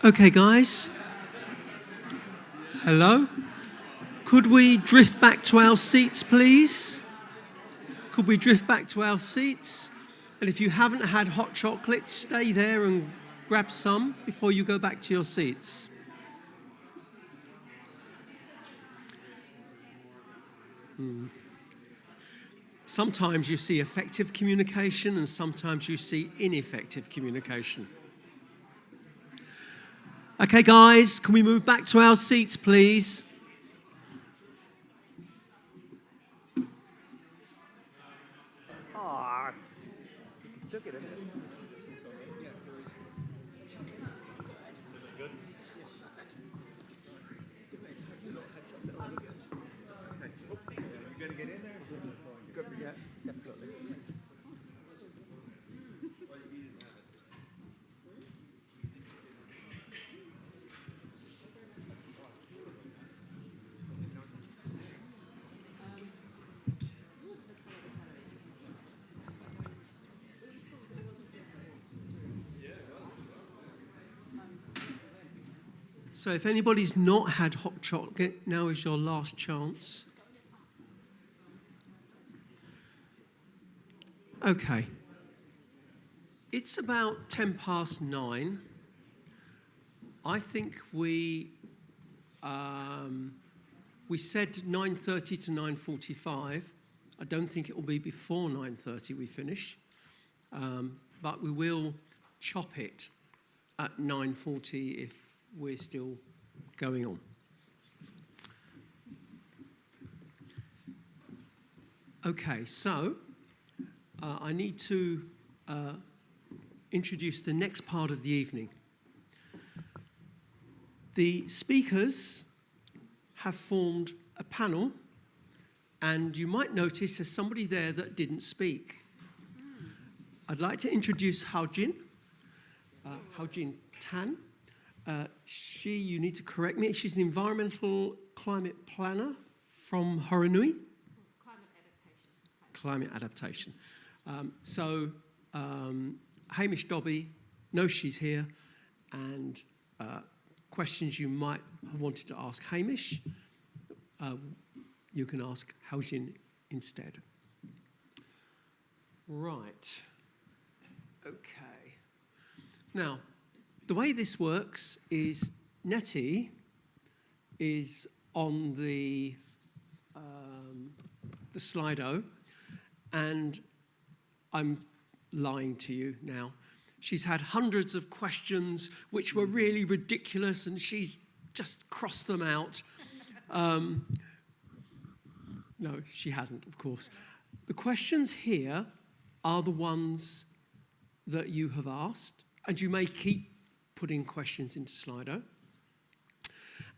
Okay, guys. Hello. Could we drift back to our seats, please? Could we drift back to our seats? And if you haven't had hot chocolate, stay there and grab some before you go back to your seats. Sometimes you see effective communication and sometimes you see ineffective communication. Okay, guys, can we move back to our seats, please? So if anybody's not had hot chocolate, now is your last chance. Okay. It's about 9:10. I think we said 9:30 to 9:45. I don't think it will be before 9:30 we finish, but we will chop it at 9:40 if we're still going on. Okay, so I need to introduce the next part of the evening. The speakers have formed a panel, and you might notice there's somebody there that didn't speak. I'd like to introduce Haojin Tan. You need to correct me, she's an environmental climate planner from Horonui. Climate adaptation. Hamish Dobby knows she's here, and questions you might have wanted to ask Hamish, you can ask Haojin instead. Right. Okay. Now, the way this works is Nettie is on the Slido, and I'm lying to you now. She's had hundreds of questions which were really ridiculous, and she's just crossed them out. No, she hasn't, of course. The questions here are the ones that you have asked, and you may keep putting questions into Slido.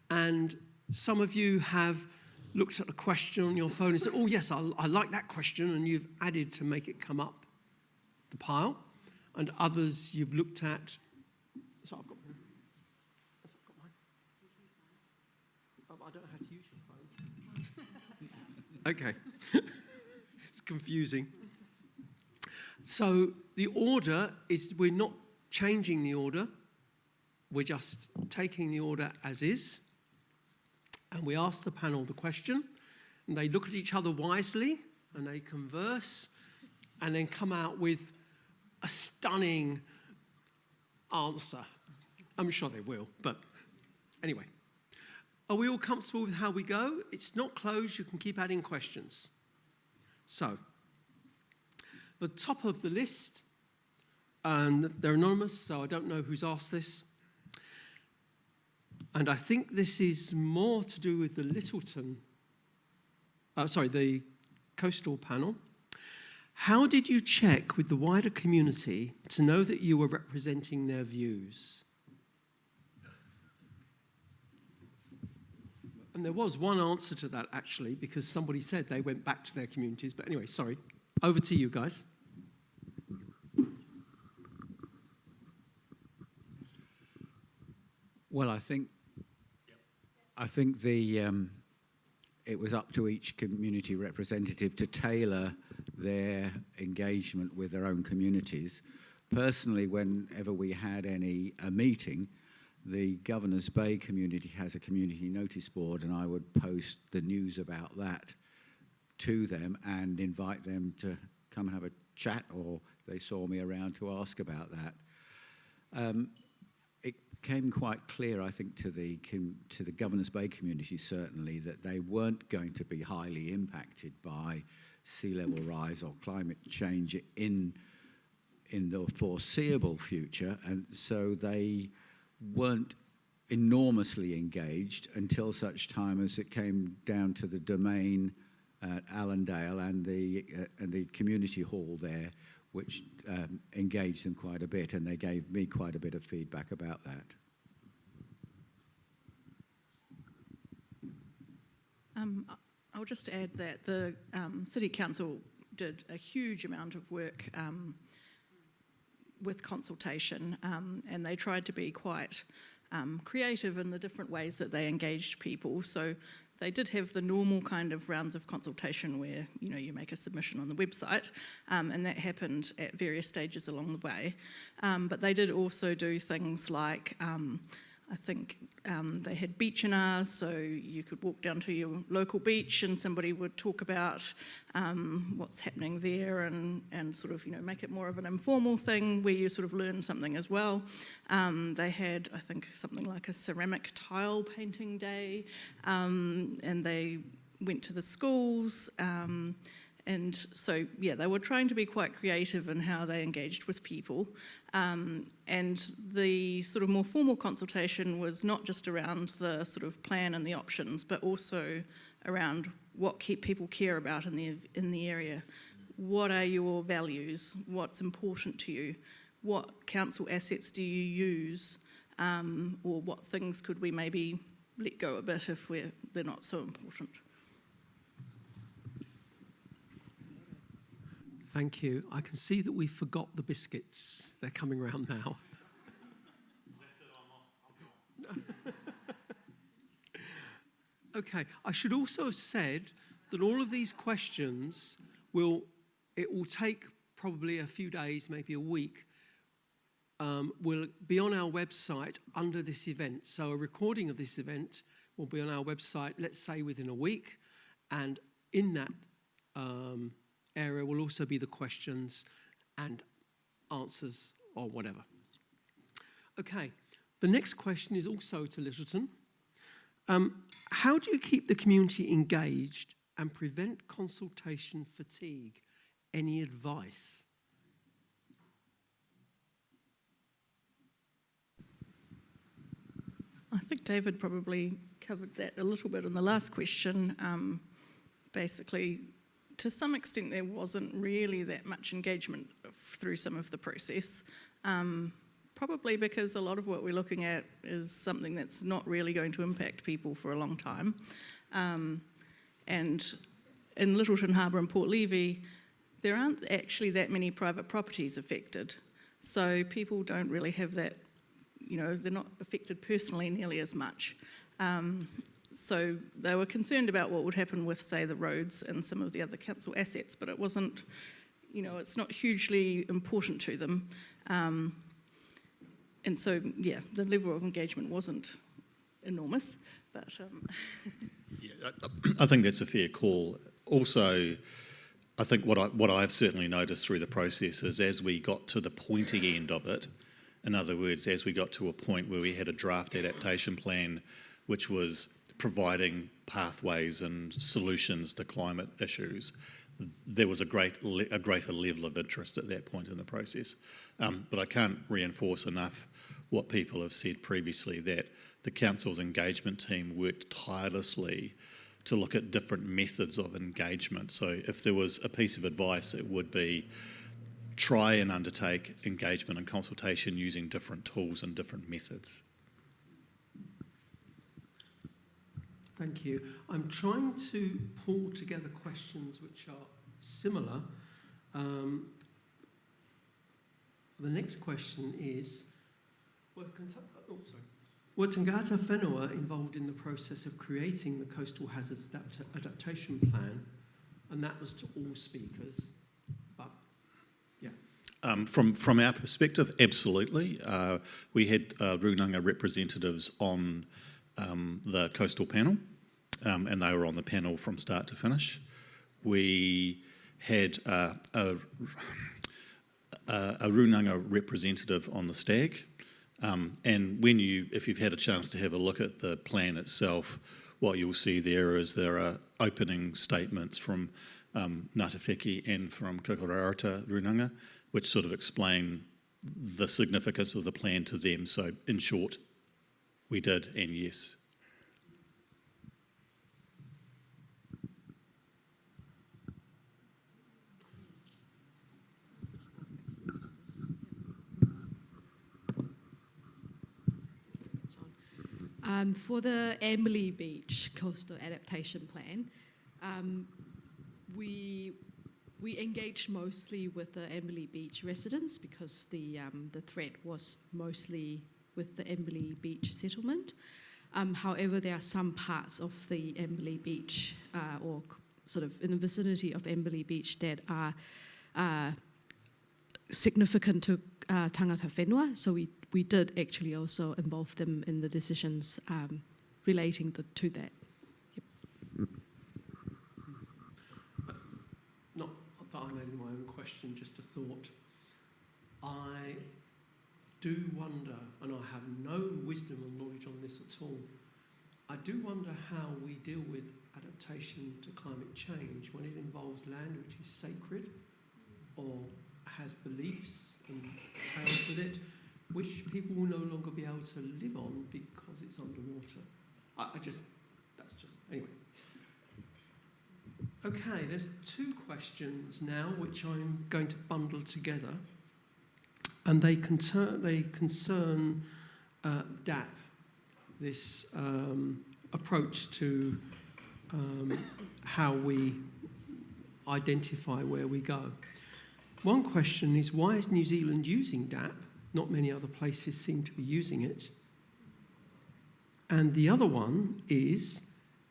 And some of you have looked at a question on your phone and said, oh yes, I like that question, and you've added to make it come up the pile. And others you've looked at. So I've got mine. Yes, I've got mine. I don't know how to use your phone. Okay. It's confusing. So the order is, we're not changing the order. We're just taking the order as is. And we ask the panel the question, and they look at each other wisely, and they converse, and then come out with a stunning answer. I'm sure they will, but anyway. Are we all comfortable with how we go? It's not closed, you can keep adding questions. So, the top of the list, and they're anonymous, so I don't know who's asked this. And I think this is more to do with the the coastal panel. How did you check with the wider community to know that you were representing their views? And there was one answer to that, actually, because somebody said they went back to their communities. But anyway, sorry. Over to you guys. Well, I think it was up to each community representative to tailor their engagement with their own communities. Personally, whenever we had a meeting, the Governor's Bay community has a community notice board, and I would post the news about that to them and invite them to come and have a chat, or they saw me around to ask about that. It became quite clear, I think, to the Governor's Bay community certainly, that they weren't going to be highly impacted by sea level rise or climate change in the foreseeable future, and so they weren't enormously engaged until such time as it came down to the domain at Allendale and the community hall there, which engaged them quite a bit, and they gave me quite a bit of feedback about that. I'll just add that the City Council did a huge amount of work with consultation, and they tried to be quite creative in the different ways that they engaged people. So they did have the normal kind of rounds of consultation where, you know, you make a submission on the website, and that happened at various stages along the way. But they did also do things like, I think they had beach and hours, so you could walk down to your local beach and somebody would talk about what's happening there, and sort of, you know, make it more of an informal thing where you sort of learn something as well. They had, I think, something like a ceramic tile painting day, and they went to the schools. And so, yeah, they were trying to be quite creative in how they engaged with people. And the sort of more formal consultation was not just around the sort of plan and the options, but also around what people care about in the area. What are your values? What's important to you? What council assets do you use? Or what things could we maybe let go a bit if they're not so important? Thank you. I can see that we forgot the biscuits. They're coming round now. Okay, I should also have said that all of these questions will take probably a few days, maybe a week, will be on our website under this event. So a recording of this event will be on our website, let's say within a week, and in that area will also be the questions and answers or whatever. Okay, the next question is also to Littleton. How do you keep the community engaged and prevent consultation fatigue? Any advice? I think David probably covered that a little bit in the last question. Basically, to some extent, there wasn't really that much engagement through some of the process, probably because a lot of what we're looking at is something that's not really going to impact people for a long time. And in Littleton Harbour and Port Levy, there aren't actually that many private properties affected. So people don't really have that, you know, they're not affected personally nearly as much. So they were concerned about what would happen with, say, the roads and some of the other council assets, but it wasn't, you know, it's not hugely important to them. And so, yeah, the level of engagement wasn't enormous, but... Yeah, I think that's a fair call. Also, I think what I've certainly noticed through the process is as we got to the pointy end of it, in other words, as we got to a point where we had a draft adaptation plan which was providing pathways and solutions to climate issues, there was a greater level of interest at that point in the process. But I can't reinforce enough what people have said previously, that the council's engagement team worked tirelessly to look at different methods of engagement. So if there was a piece of advice, it would be try and undertake engagement and consultation using different tools and different methods. Thank you. I'm trying to pull together questions which are similar. The next question is, were Tangata Whenua involved in the process of creating the Coastal Hazards Adaptation Plan? And that was to all speakers, but yeah. From our perspective, absolutely. We had Runanga representatives on the coastal panel, and they were on the panel from start to finish. We had a Runanga representative on the stag, and if you've had a chance to have a look at the plan itself, what you'll see there are opening statements from Ngāti and from Kukurarata Runanga, which sort of explain the significance of the plan to them. So in short, we did, and yes. For the Amberley Beach Coastal Adaptation Plan, we engaged mostly with the Amberley Beach residents because the threat was mostly with the Amberley Beach settlement. However, there are some parts of the Amberley Beach or sort of in the vicinity of Amberley Beach that are significant to tangata whenua, so we did actually also involve them in the decisions relating to that. Yep. Not violating my own question, just a thought. I do wonder, and I have no wisdom or knowledge on this at all, I do wonder how we deal with adaptation to climate change when it involves land which is sacred or has beliefs and tales with it, which people will no longer be able to live on because it's underwater. Anyway. Okay, there's two questions now which I'm going to bundle together, and they concern DAP, this approach to how we identify where we go. One question is, why is New Zealand using DAP? Not many other places seem to be using it. And the other one is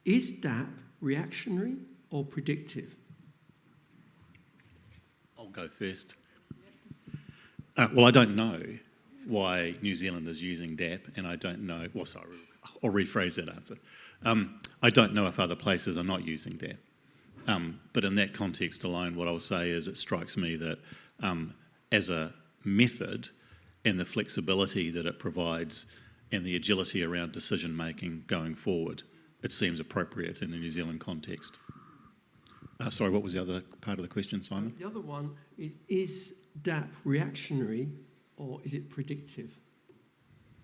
DAP reactionary or predictive? I'll go first. Well, I don't know why New Zealand is using DAP, and I don't know, well, sorry, I'll rephrase that answer. I don't know if other places are not using DAP. But in that context alone, what I'll say is it strikes me that as a method and the flexibility that it provides and the agility around decision making going forward, it seems appropriate in the New Zealand context. Sorry, what was the other part of the question, Simon? The other one is DAP reactionary or is it predictive?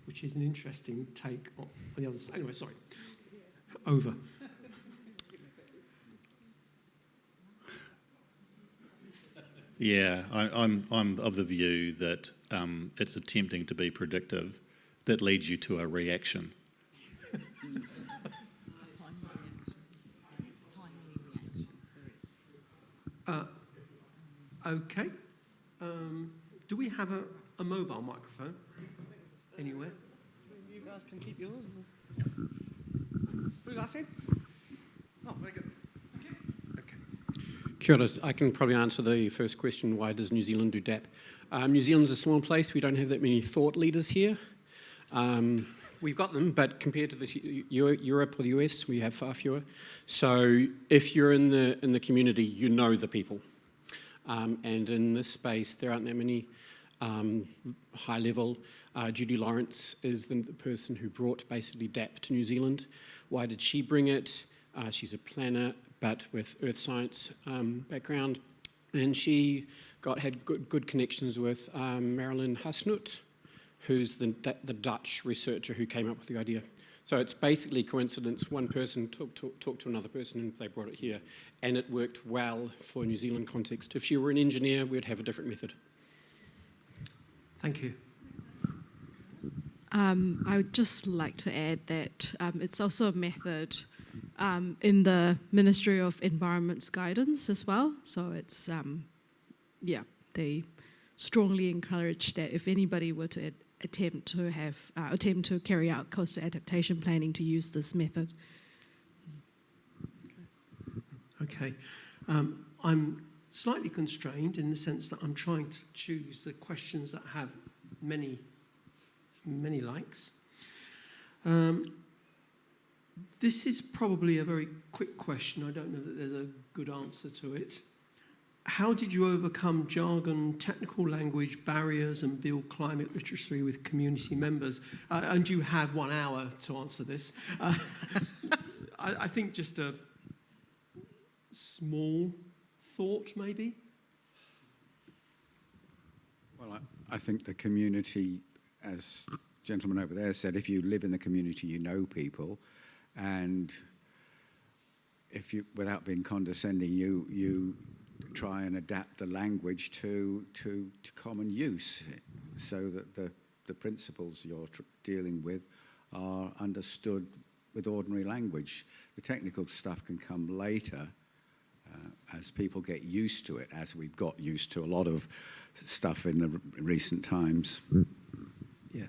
Which is an interesting take on the other side. Anyway, sorry. Over. Yeah, I'm of the view that it's attempting to be predictive that leads you to a reaction. Okay. Do we have a mobile microphone anywhere? You guys can keep yours. What you guys said? Oh, very good. Kia ora. I can probably answer the first question, why does New Zealand do DAP? New Zealand's a small place, we don't have that many thought leaders here. We've got them, but compared to Europe or the US, we have far fewer. So if you're in the community, you know the people. And in this space, there aren't that many high level. Judy Lawrence is the person who brought basically DAP to New Zealand. Why did she bring it? She's a planner, but with earth science background, and she had good connections with Marilyn Hasnut, who's the Dutch researcher who came up with the idea. So it's basically coincidence. One person talked to another person and they brought it here, and it worked well for New Zealand context. If she were an engineer, we'd have a different method. Thank you. I would just like to add that it's also a method in the Ministry of Environment's guidance as well. So it's, they strongly encourage that if anybody were to attempt to carry out coastal adaptation planning, to use this method. Okay. I'm slightly constrained in the sense that I'm trying to choose the questions that have many likes. This is probably a very quick question. I don't know that there's a good answer to it. How did you overcome jargon, technical language barriers and build climate literacy with community members? And you have 1 hour to answer this. I think just a small thought, maybe. Well, I think the community, as the gentleman over there said, if you live in the community, you know people, and if you, without being condescending, you try and adapt the language to common use, so that the principles you're dealing with are understood with ordinary language. The technical stuff can come later as people get used to it, as we've got used to a lot of stuff in the recent times. Yeah.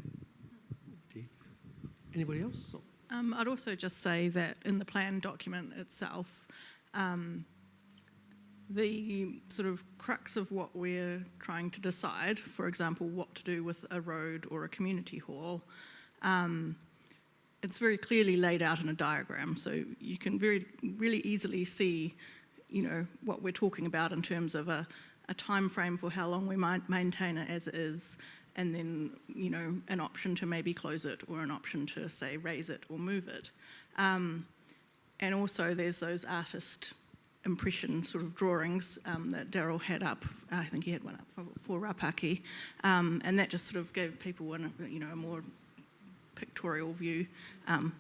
Anybody else? I'd also just say that in the plan document itself, the sort of crux of what we're trying to decide, for example, what to do with a road or a community hall, it's very clearly laid out in a diagram, so you can really easily see, you know, what we're talking about in terms of a time frame for how long we might maintain it as it is, and then, you know, an option to maybe close it or an option to, say, raise it or move it. And also there's those artist impression sort of drawings that Daryl had up. I think he had one up for Rapaki, and that just sort of gave people a more pictorial view.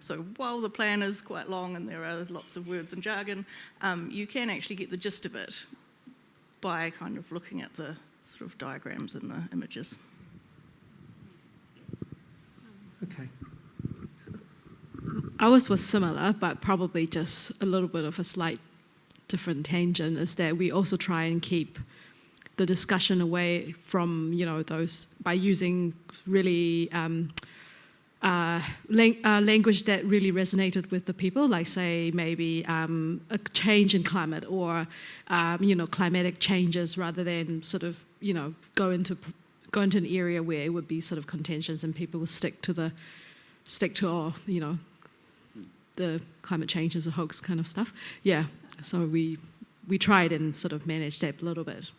So while the plan is quite long and there are lots of words and jargon, you can actually get the gist of it by kind of looking at the sort of diagrams and the images. Okay. Ours was similar, but probably just a little bit of a slight different tangent, is that we also try and keep the discussion away from, you know, those, by using really language that really resonated with the people, like say maybe a change in climate or climatic changes, rather than sort of, you know, go into an area where it would be sort of contentious and people will stick to the climate change is a hoax kind of stuff. Yeah, so we tried and sort of managed that a little bit.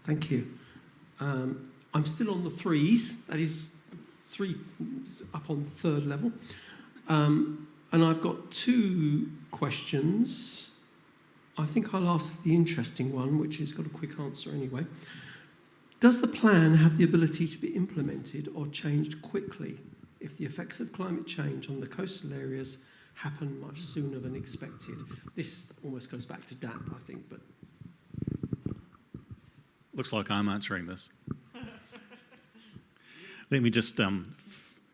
Thank you. I'm still on the threes, that is 3 up on the 3rd level. And I've got 2 questions. I think I'll ask the interesting one, which has got a quick answer anyway. Does the plan have the ability to be implemented or changed quickly if the effects of climate change on the coastal areas happen much sooner than expected? This almost goes back to DAP, I think, but... Looks like I'm answering this. Let me just, can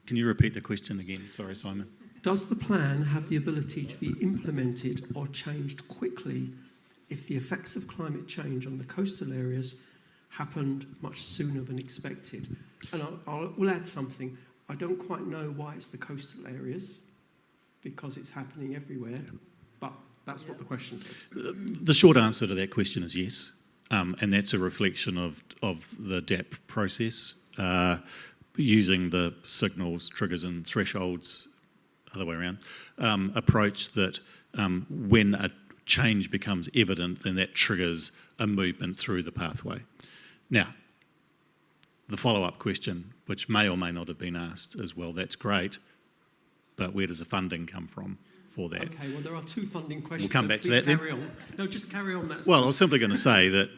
you repeat the question again? Sorry, Simon. Does the plan have the ability to be implemented or changed quickly if the effects of climate change on the coastal areas happened much sooner than expected? And we'll add something. I don't quite know why it's the coastal areas, because it's happening everywhere, but that's what the question says. The short answer to that question is yes, and that's a reflection of the DAP process, using the signals, triggers and thresholds, other way around, approach that when a change becomes evident, then that triggers a movement through the pathway. Now, the follow-up question, which may or may not have been asked as well, that's great, but where does the funding come from for that? Okay, well, there are 2 funding questions. We'll come back to that then. Carry on. No, just carry on that. Well, I was simply going to say that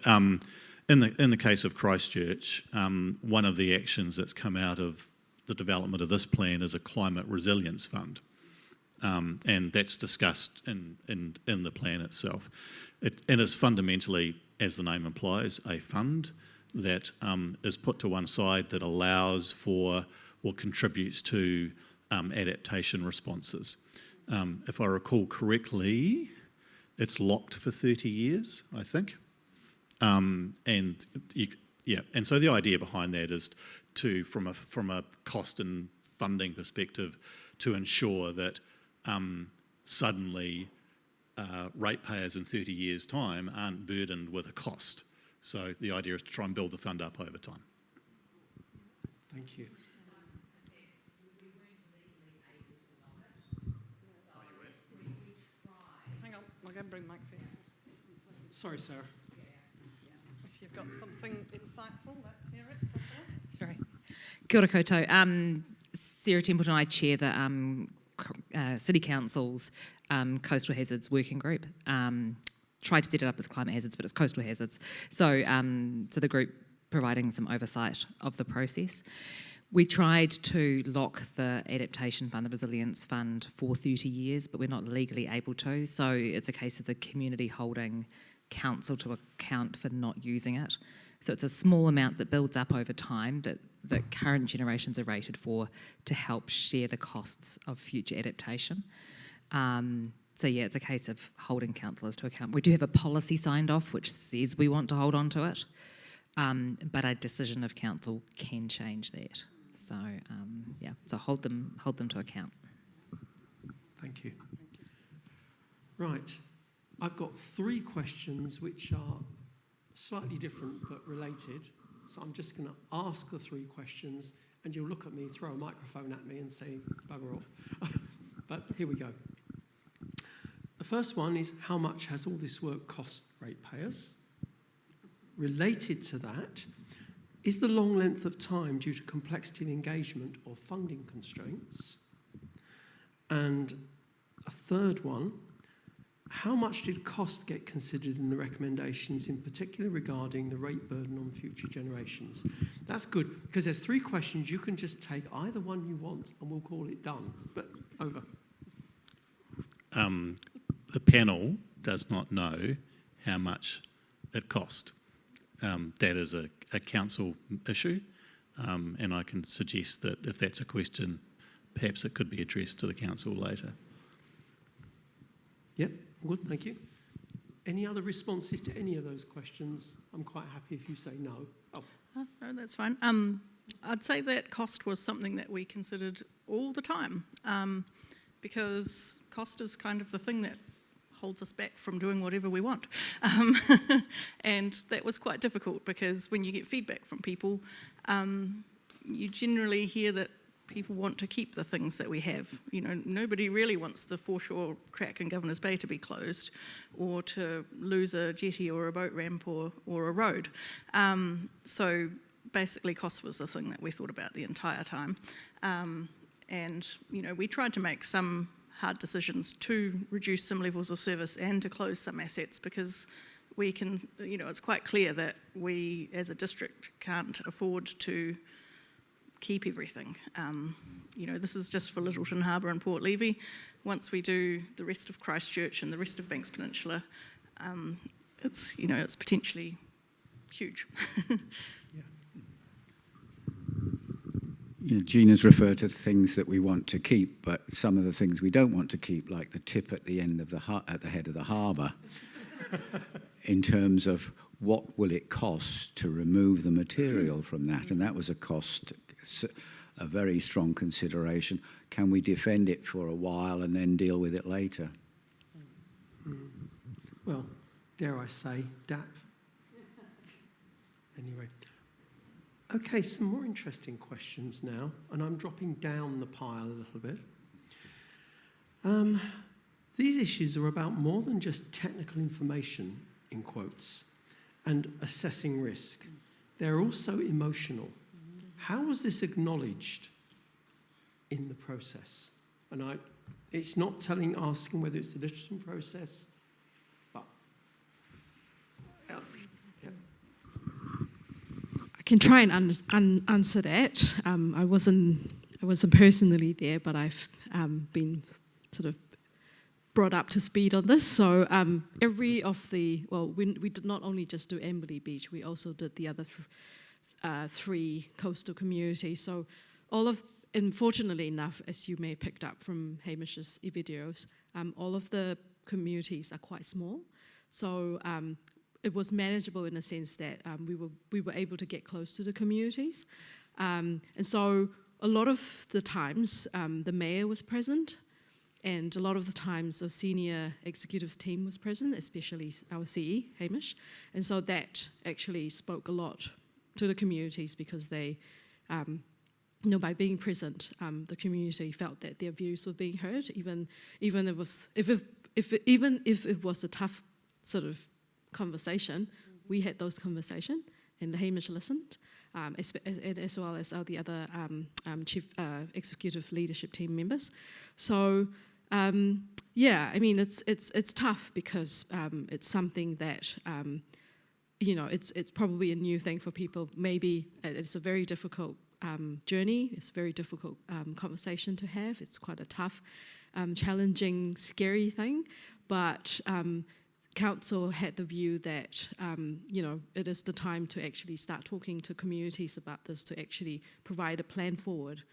in the case of Christchurch, one of the actions that's come out of the development of this plan is a climate resilience fund, and that's discussed in the plan itself. And it's fundamentally, as the name implies, a fund that is put to one side that allows for or contributes to adaptation responses. If I recall correctly, it's locked for 30 years, I think. And so the idea behind that is to, from a cost and funding perspective, to ensure that suddenly ratepayers in 30 years' time aren't burdened with a cost. So the idea is to try and build the fund up over time. Thank you. Hang on, I'm going to bring Mike for you. Sorry, Sarah. If you've got something insightful, let's hear it. Sorry. Kia ora koutou. Sarah Templeton, I chair the City Council's Coastal Hazards Working Group. Tried to set it up as climate hazards, but it's coastal hazards. So, so the group providing some oversight of the process. We tried to lock the Adaptation Fund, the Resilience Fund, for 30 years, but we're not legally able to. So it's a case of the community holding council to account for not using it. So it's a small amount that builds up over time that current generations are rated for to help share the costs of future adaptation. So yeah, it's a case of holding councillors to account. We do have a policy signed off which says we want to hold on to it, but a decision of council can change that. So yeah, so hold them to account. Thank you. Right, I've got 3 questions which are slightly different but related. So I'm just going to ask the 3 questions, and you'll look at me, throw a microphone at me, and say bugger off. But here we go. The first one is, how much has all this work cost ratepayers? Related to that, is the long length of time due to complexity of engagement or funding constraints? And a third one, how much did cost get considered in the recommendations, in particular regarding the rate burden on future generations? That's good, because there's 3 questions. You can just take either one you want and we'll call it done. But over. The panel does not know how much it cost. That is a council issue, and I can suggest that if that's a question, perhaps it could be addressed to the council later. Yep, good, thank you. Any other responses to any of those questions? I'm quite happy if you say no. Oh. No, that's fine. I'd say that cost was something that we considered all the time, because cost is kind of the thing that holds us back from doing whatever we want. And that was quite difficult, because when you get feedback from people, you generally hear that people want to keep the things that we have. You know, nobody really wants the foreshore track in Governor's Bay to be closed, or to lose a jetty or a boat ramp or a road. So basically cost was the thing that we thought about the entire time. And, you know, we tried to make some hard decisions to reduce some levels of service and to close some assets, because we can, you know, it's quite clear that we as a district can't afford to keep everything. You know, this is just for Littleton Harbour and Port Levy. Once we do the rest of Christchurch and the rest of Banks Peninsula, it's, you know, it's potentially huge. You know, Gina's referred to things that we want to keep, but some of the things we don't want to keep, like the tip at the end of at the head of the harbour, in terms of what will it cost to remove the material from that, and that was a cost, a very strong consideration. Can we defend it for a while and then deal with it later? Well, dare I say, DAP. Anyway. Okay, some more interesting questions now, and I'm dropping down the pile a little bit. These issues are about more than just technical information, in quotes, and assessing risk. They're also emotional. How was this acknowledged in the process? And it's not asking whether it's the Littleton process, but yeah. I can try and answer that. I wasn't personally there, but I've been sort of brought up to speed on this. So we did not only just do Amberley Beach, we also did the other 3 coastal communities. So unfortunately enough, as you may have picked up from Hamish's videos, all of the communities are quite small. So it was manageable in the sense that we were able to get close to the communities. And so a lot of the times, the mayor was present, And a lot of the times the senior executive team was present, especially our CE, Hamish. And so that actually spoke a lot to the communities because they, by being present, the community felt that their views were being heard, even if it was a tough sort of conversation. We had those conversations, and the Hamish listened, as well as the other chief executive leadership team members. So it's tough because it's something that it's probably a new thing for people. Maybe it's a very difficult journey. It's a very difficult conversation to have. It's quite a tough, challenging, scary thing, but Council had the view that it is the time to actually start talking to communities about this, to actually provide a plan forward.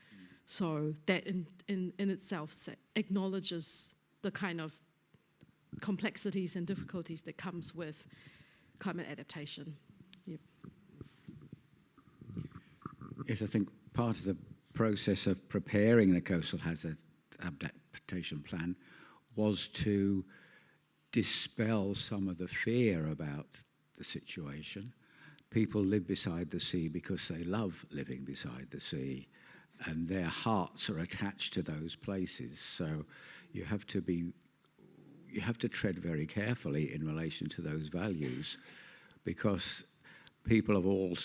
So that in itself acknowledges the kind of complexities and difficulties that comes with climate adaptation. Yep. Yes, I think part of the process of preparing the coastal hazard adaptation plan was to dispel some of the fear about the situation. People live beside the sea because they love living beside the sea, and their hearts are attached to those places. So you have to tread very carefully in relation to those values, because people of all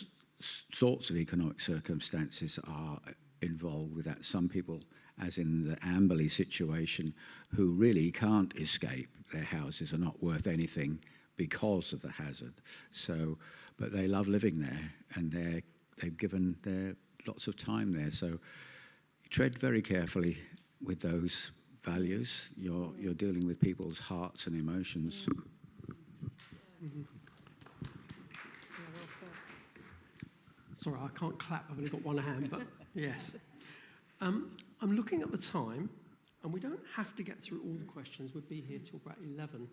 sorts of economic circumstances are involved with that. Some people, as in the Amberley situation, who really can't escape. Their houses are not worth anything because of the hazard. So, but they love living there, and they've given their lots of time there. So tread very carefully with those values. You're dealing with people's hearts and emotions. Mm-hmm. Sorry, I can't clap. I've only got one hand, but yes. I'm looking at the time, and we don't have to get through all the questions. We'll be here till about 11.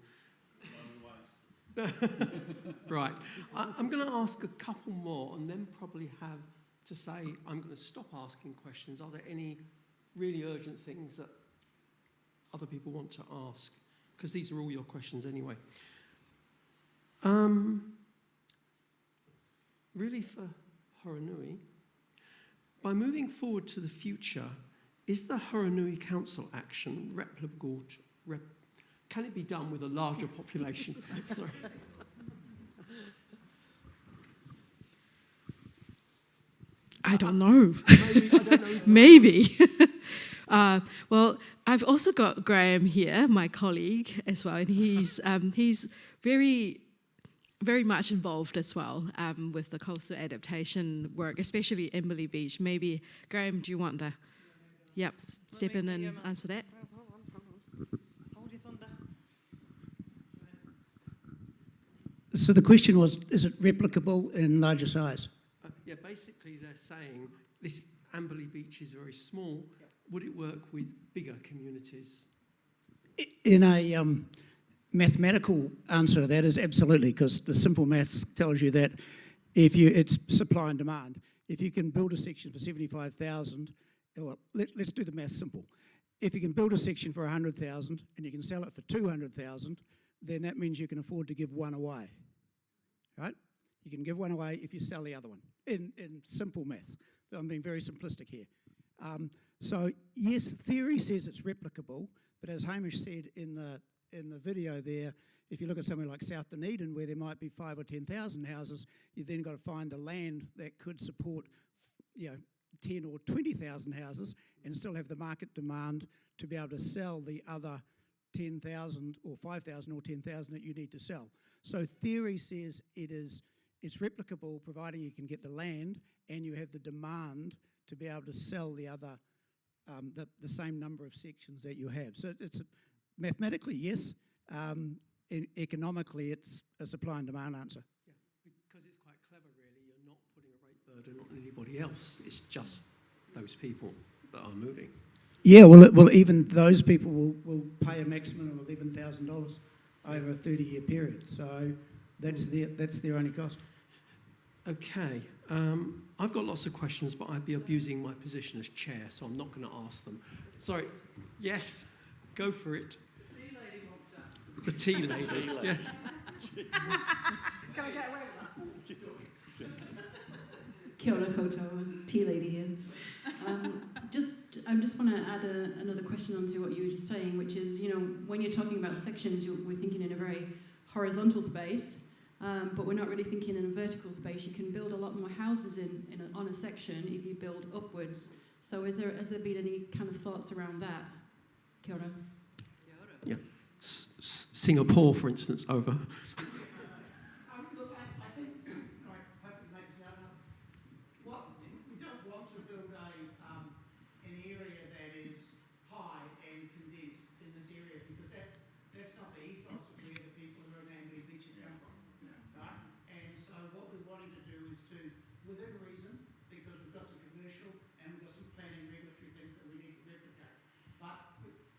Right. I'm going to ask a couple more and then probably have to say I'm going to stop asking questions. Are there any really urgent things that other people want to ask? Because these are all your questions anyway. Really for Horonui, by moving forward to the future, is the Horonui Council action replicable? Can it be done with a larger population? Sorry. I don't know. Maybe. I don't know. Maybe. Well, I've also got Graham here, my colleague as well, and he's very, very much involved as well with the coastal adaptation work, especially Amberley Beach. Maybe, Graham, do you want to step in and answer that? Hold your thunder. So the question was, is it replicable in larger size? Yeah, basically they're saying this Amberley Beach is very small. Would it work with bigger communities? In a mathematical answer, that is absolutely, because the simple maths tells you that it's supply and demand. If you can build a section for 75,000, well, let's do the math simple. If you can build a section for 100,000 and you can sell it for 200,000, then that means you can afford to give one away, right? You can give one away if you sell the other one, in simple maths. I'm being very simplistic here. So yes, theory says it's replicable, but as Hamish said in the video there, if you look at somewhere like South Dunedin, where there might be 5,000 or 10,000 houses, you've then got to find the land that could support, 10 or 20,000 houses and still have the market demand to be able to sell the other 10,000 or 5,000 or 10,000 that you need to sell. So theory says it's replicable, providing you can get the land and you have the demand to be able to sell the other, the same number of sections that you have. So it's mathematically, yes. Economically, it's a supply and demand answer. Yeah, because it's quite clever, really. You're not putting a rate burden on anybody else. It's just those people that are moving. Yeah, well, even those people will pay a maximum of $11,000 over a 30-year period. So that's their only cost. Okay, I've got lots of questions, but I'd be abusing my position as chair, so I'm not going to ask them. Sorry, yes, Go for it. The tea lady, yes. Can I get away with that? Kia ora koutou, tea lady here. I just want to add another question onto what you were just saying, which is, when you're talking about sections, we're thinking in a very horizontal space, but we're not really thinking in a vertical space. You can build a lot more houses on a section if you build upwards. So has there been any kind of thoughts around that? Kia ora. Yeah. Singapore, for instance, over. Look, I think, I hope it makes it out. We don't want to build an area that is high and condensed in this area, because that's not the ethos of where the people who are in Amberley Beach have come from, right? And so what we're wanting to do is to, within reason, because we've got some commercial and we've got some planning regulatory things that we need to replicate. But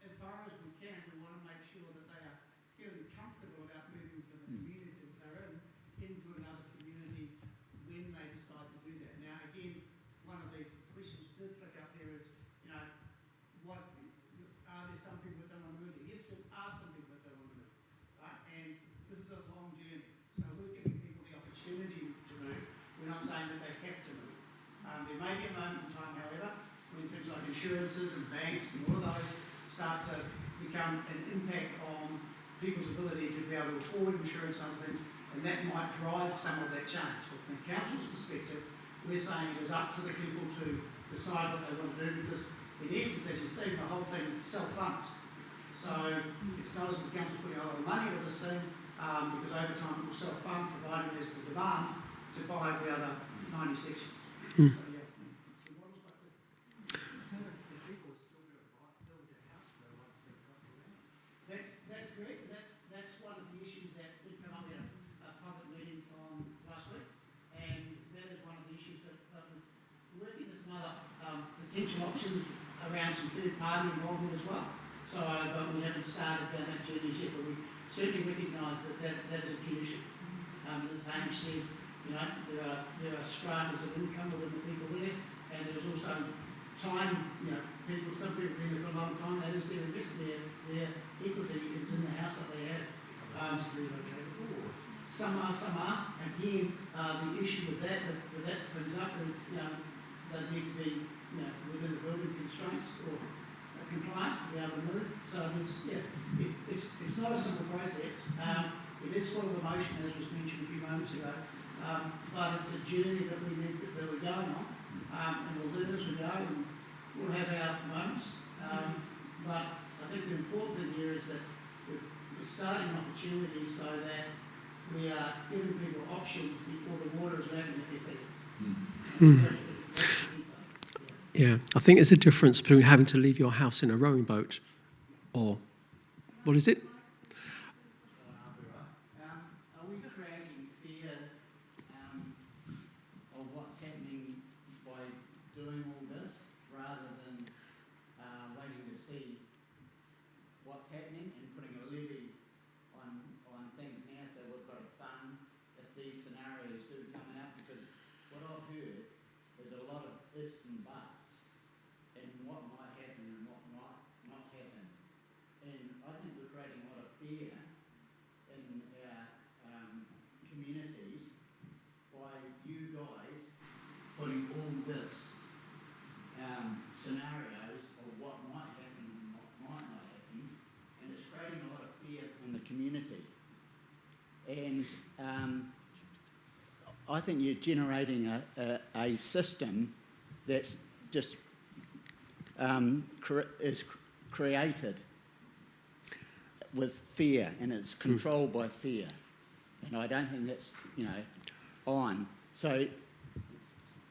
as far as we can, we want to make sure that they are feeling comfortable about moving from the community that they're in into another community when they decide to do that. Now, again, one of the questions did flick up there is, what are there some people that don't want to move? Yes, there are some people that don't want to move, right? And this is a long journey. So we're giving people the opportunity to move. We're not saying that they have to move. There may be a moment in time, however, when things like insurances and banks and all of those start to become an impact on people's ability to be able to afford insurance and other things, and that might drive some of that change. But from the council's perspective, we're saying it is up to the people to decide what they want to do, because in essence, as you see, the whole thing self-funds. So it's not as if the council putting a lot of money into this thing, because over time it will self-fund, provided there's the demand to buy the other 90 sections. So, yeah. The model's quite good. The people are still going to build their house though once they've got the land. That's correct. That's one of the issues that did come up in a public meeting from last week, and that is one of the issues that we're working with some other potential options around some third-party involvement as well. So, but we haven't started down that journey yet, but we certainly recognise that is a key issue. As Hamish said, there are stratas of income within the people there, and there's also time, some people have been there for a long time, that is their investment, their equity is in the house that they have. Some are. Again, the issue with that brings up is, they need to be, within the building constraints or compliance to be able to move. So it's not a simple process. It is full of emotion, as was mentioned a few moments ago, but it's a journey that we're going on, and we'll learn as we go, and we'll have our moments. But I think the important thing here is that we're starting an opportunity so that we are giving people options before the water is lapping at their feet. That's the key thing. Yeah, I think there's a difference between having to leave your house in a rowing boat or, what is it? Are we creating fear of what's happening by doing all this rather than waiting to see what's happening and putting a levy on things now so we've got a fund if these scenarios do come out? Because what I've heard is a lot of ifs and buts and what might happen and what might not happen. And I think we're creating a lot of fear in our communities by you guys putting all this scenarios of what might happen and what might not happen, and it's creating a lot of fear in the community. And I think you're generating a system that's just is created with fear, and it's controlled by fear. And I don't think that's, on. So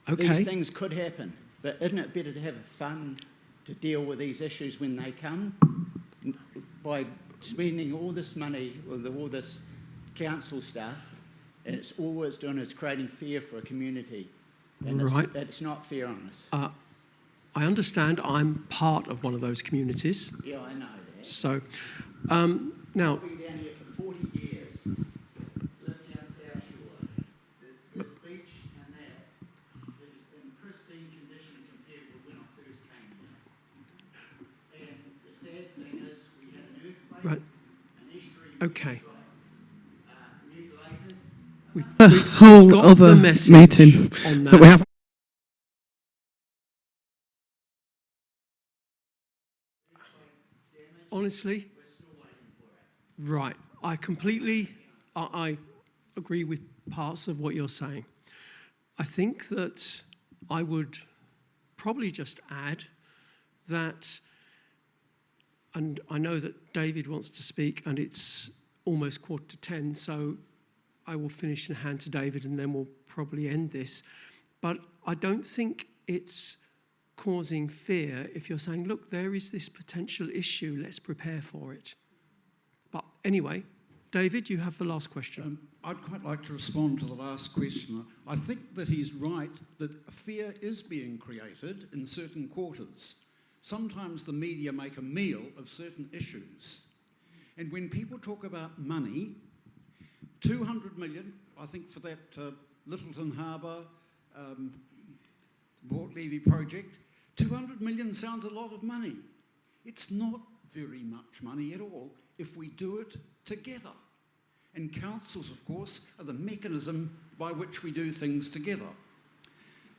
these things could happen, but isn't it better to have a fund to deal with these issues when they come? By spending all this money with all this council stuff, and all it's doing is creating fear for a community. And it's not fair on us. I understand. I'm part of one of those communities. Yeah, I know that. So, now... I've been down here for 40 years, lived down South Shore. The beach and that is in pristine condition compared with when I first came here. And the sad thing is we Right. Okay. A whole got other the message meeting on that we have. Honestly, right. I completely, I agree with parts of what you're saying. I think that I would probably just add that, and I know that David wants to speak, and it's almost 9:45, so I will finish and hand to David, and then we'll probably end this. But I don't think it's causing fear if you're saying, look, there is this potential issue, let's prepare for it. But anyway, David, you have the last question. I'd quite like to respond to the last question. I think that he's right that fear is being created in certain quarters. Sometimes the media make a meal of certain issues. And when people talk about money, 200 million, I think for that Littleton Harbour, Port Levy project, 200 million sounds a lot of money. It's not very much money at all if we do it together. And councils, of course, are the mechanism by which we do things together.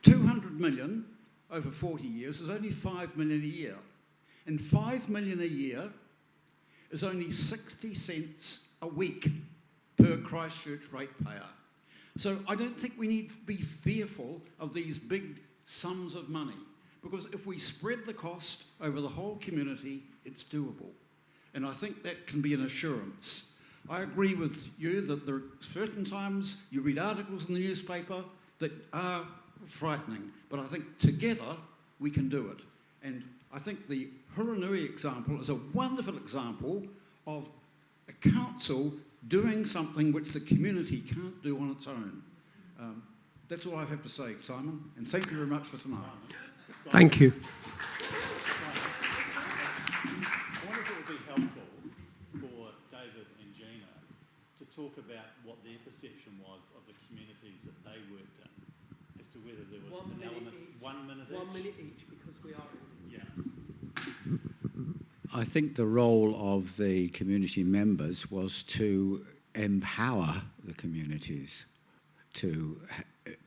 200 million over 40 years is only 5 million a year. And 5 million a year is only 60 cents a week per Christchurch ratepayer. So I don't think we need to be fearful of these big sums of money, because if we spread the cost over the whole community, it's doable. And I think that can be an assurance. I agree with you that there are certain times you read articles in the newspaper that are frightening, but I think together we can do it. And I think the Huranui example is a wonderful example of a council doing something which the community can't do on its own. That's all I have to say, Simon, and thank you very much for tonight. Thank you. I wonder if it would be helpful for David and Gina to talk about what their perception was of the communities that they worked in, as to whether there was an element. 1 minute each. 1 minute each, because we are. Yeah. I think the role of the community members was to empower the communities to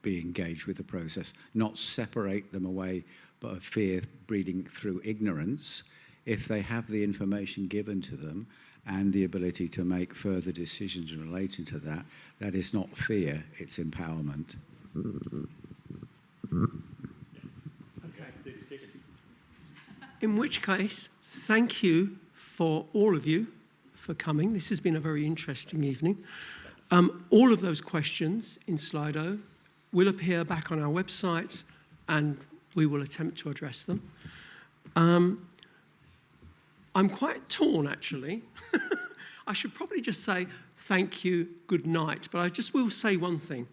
be engaged with the process, not separate them away by fear breeding through ignorance. If they have the information given to them and the ability to make further decisions related to that, that is not fear, it's empowerment. Okay, 30 seconds. In which case, thank you for all of you for coming. This has been a very interesting evening. All of those questions in Slido will appear back on our website, and we will attempt to address them. I'm quite torn, actually. I should probably just say thank you, good night, but I just will say one thing.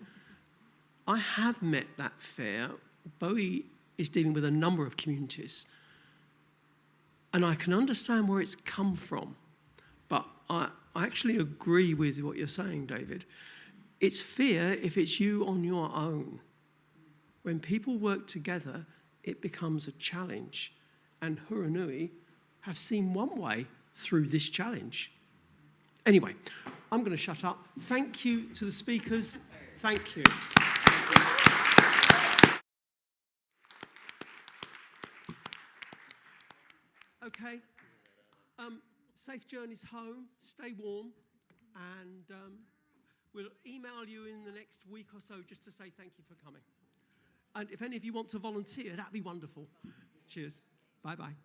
I have met that fear. BOEE is dealing with a number of communities, and I can understand where it's come from, but I actually agree with what you're saying, David. It's fear if it's you on your own. When people work together, it becomes a challenge. And Huranui have seen one way through this challenge. Anyway, I'm going to shut up. Thank you to the speakers. Thank you. Okay. Safe journeys home. Stay warm. And we'll email you in the next week or so just to say thank you for coming. And if any of you want to volunteer, that'd be wonderful. Cheers. Bye-bye.